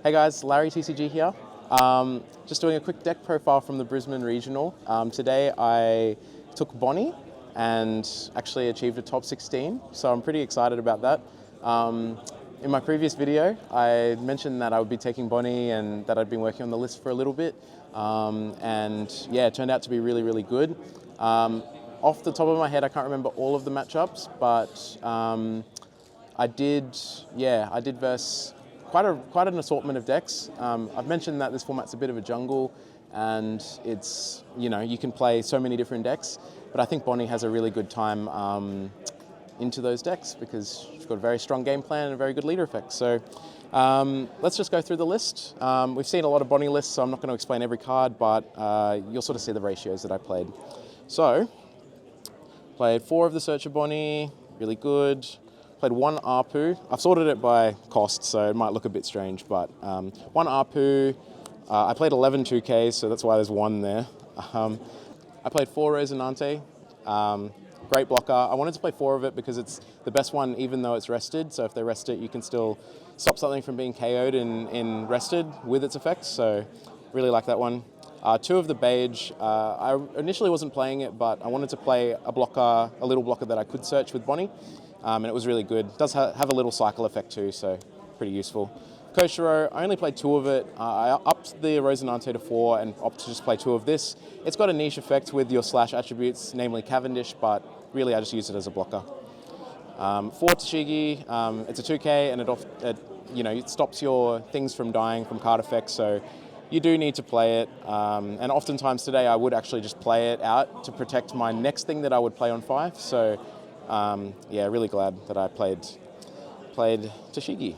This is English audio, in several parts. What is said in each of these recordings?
Hey guys, Larry TCG here. Just doing a quick deck profile from the Brisbane Regional. Today I took Bonney and actually achieved a top 16, so I'm pretty excited about that. In my previous video, I mentioned that I would be taking Bonney and that I'd been working on the list for a little bit. And yeah, it turned out to be really, really good. Off the top of my head, I can't remember all of the matchups, but I did verse quite an assortment of decks. I've mentioned that this format's a bit of a jungle, and it's, you can play so many different decks, but I think Bonney has a really good time into those decks because she's got a very strong game plan and a very good leader effect. So let's just go through the list. We've seen a lot of Bonney lists, so I'm not going to explain every card, but you'll sort of see the ratios that I played. So, played 4 of the Searcher Bonney, really good. Played 1 Arpu. I've sorted it by cost, so it might look a bit strange, but 1 Arpu. I played 11 2Ks, so that's why there's 1 there. I played 4 Resonante. Great blocker. I wanted to play 4 of it because it's the best one even though it's rested, so if they rest it, you can still stop something from being KO'd in rested with its effects, so really like that one. 2 of the Beige. I initially wasn't playing it, but I wanted to play a little blocker that I could search with Bonney. And it was really good. It does have a little cycle effect too, so pretty useful. Koshiro, I only played 2 of it. I upped the Resonante to 4 and opted to just play 2 of this. It's got a niche effect with your slash attributes, namely Cavendish, but really I just use it as a blocker. 4 Tashigi, it's a 2K and it stops your things from dying from card effects, so you do need to play it. And oftentimes today I would actually just play it out to protect my next thing that I would play on 5. So yeah, really glad that I played Tashigi.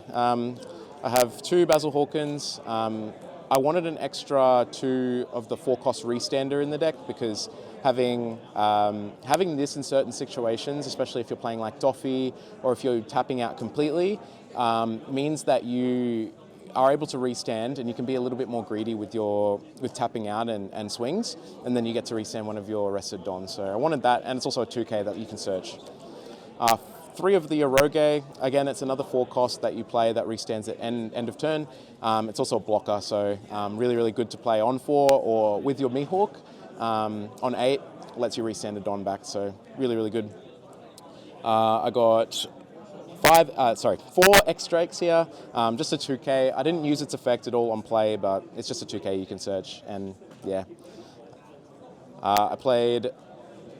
I have 2 Basil Hawkins. I wanted an extra 2 of the 4-cost restander in the deck because having this in certain situations, especially if you're playing like Doffy or if you're tapping out completely, means that you are able to restand and you can be a little bit more greedy with tapping out and swings, and then you get to restand one of your rested Dons. So I wanted that, and it's also a 2K that you can search. 3 of the Eroge, again, it's another 4-cost that you play that restands at end of turn. It's also a blocker, so really, really good to play on 4 or with your Mihawk. On 8, lets you restand a Don back, so really, really good. I got 4 X-Drakes here, just a 2K. I didn't use its effect at all on play, but it's just a 2K you can search, and yeah. I played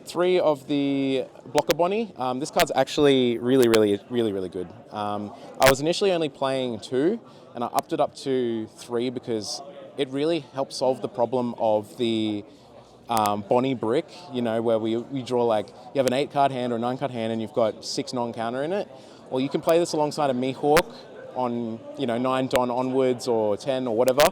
3 of the Blocker Bonney. This card's actually really, really, really, really good. I was initially only playing 2, and I upped it up to 3 because it really helps solve the problem of the Bonney brick, where we draw like, you have an 8-card hand or a 9-card hand and you've got 6 non-counter in it. Well, you can play this alongside a Mihawk on, 9 Don onwards or 10 or whatever,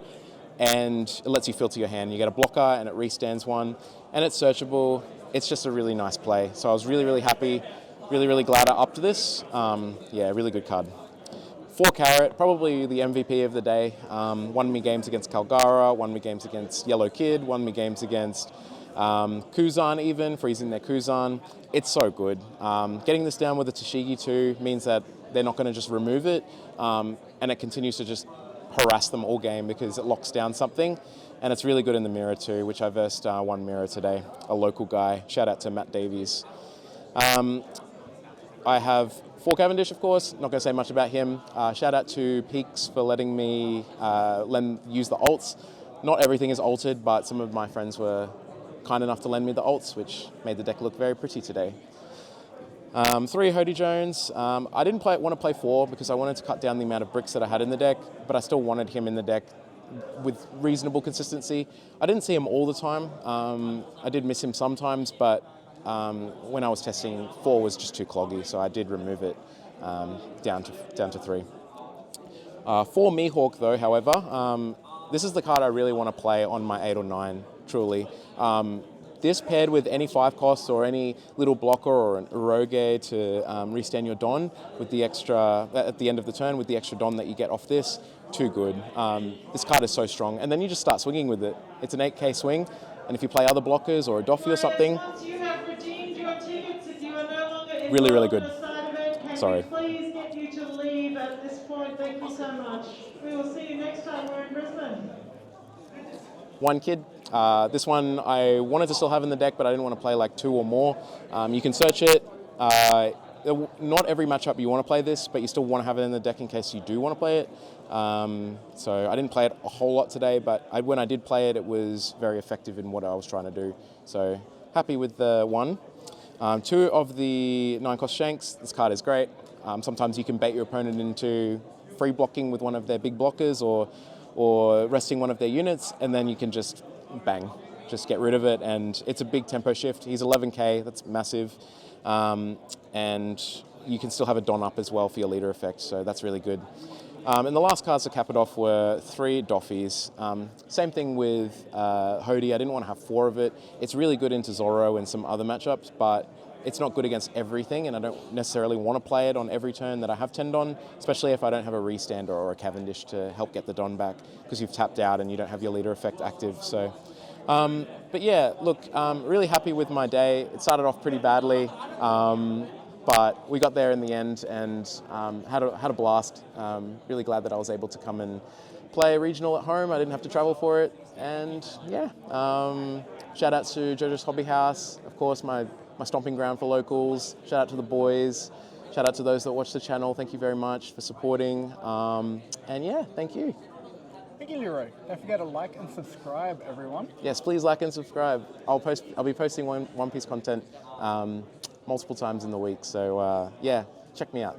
and it lets you filter your hand. You get a blocker and it restands 1, and it's searchable. It's just a really nice play. So I was really, really happy, really, really glad I upped this. Yeah, really good card. 4 Carrot, probably the MVP of the day. Won me games against Kalgara, won me games against Yellow Kid, won me games against Kuzan even, freezing their Kuzan. It's so good. Getting this down with the Tashigi too means that they're not going to just remove it, and it continues to just harass them all game because it locks down something. And it's really good in the mirror too, which I versed 1 mirror today, a local guy. Shout out to Matt Davies. I have 4 Cavendish, of course, not going to say much about him. Shout out to Peaks for letting me use the alts. Not everything is altered, but some of my friends were kind enough to lend me the alts, which made the deck look very pretty today. 3 Hody Jones. I didn't want to play 4 because I wanted to cut down the amount of bricks that I had in the deck, but I still wanted him in the deck with reasonable consistency. I didn't see him all the time. I did miss him sometimes, but when I was testing, 4 was just too cloggy, so I did remove it down to 3. 4 Mihawk though, however, this is the card I really want to play on my 8 or 9, truly. This paired with any 5 costs or any little blocker or an Eroge to restand your Don with the extra, at the end of the turn with the extra Don that you get off this, too good. This card is so strong, and then you just start swinging with it. It's an 8K swing, and if you play other blockers or a Doffy or something, really, really good. Sorry. Please get you to leave at this point. Thank you so much. We will see you next time. one kid. This one I wanted to still have in the deck, but I didn't want to play like 2 or more. You can search it. Not every matchup you want to play this, but you still want to have it in the deck in case you do want to play it. So I didn't play it a whole lot today, but when I did play it, it was very effective in what I was trying to do. So happy with the 1. 2 of the 9-cost Shanks. This card is great. Sometimes you can bait your opponent into free blocking with one of their big blockers or resting one of their units, and then you can just bang, just get rid of it. And it's a big tempo shift. He's 11k, that's massive. And you can still have a Don up as well for your leader effect, so that's really good. And the last cards to cap it off were 3 Doffies. Same thing with Hody. I didn't want to have 4 of it. It's really good into Zoro and some other matchups, but it's not good against everything, and I don't necessarily want to play it on every turn that I have 10 Don, especially if I don't have a Restander or a Cavendish to help get the Don back, because you've tapped out and you don't have your leader effect active. So, but yeah, look, really happy with my day. It started off pretty badly, but we got there in the end and had a blast. Really glad that I was able to come and play a regional at home. I didn't have to travel for it, and yeah, shout out to Jojo's Hobby House, of course, my stomping ground for locals. Shout out to the boys. Shout out to those that watch the channel. Thank you very much for supporting. And yeah, thank you. Thank you, Leroy. Don't forget to like and subscribe, everyone. Yes, please like and subscribe. I'll be posting One Piece content multiple times in the week. So yeah, check me out.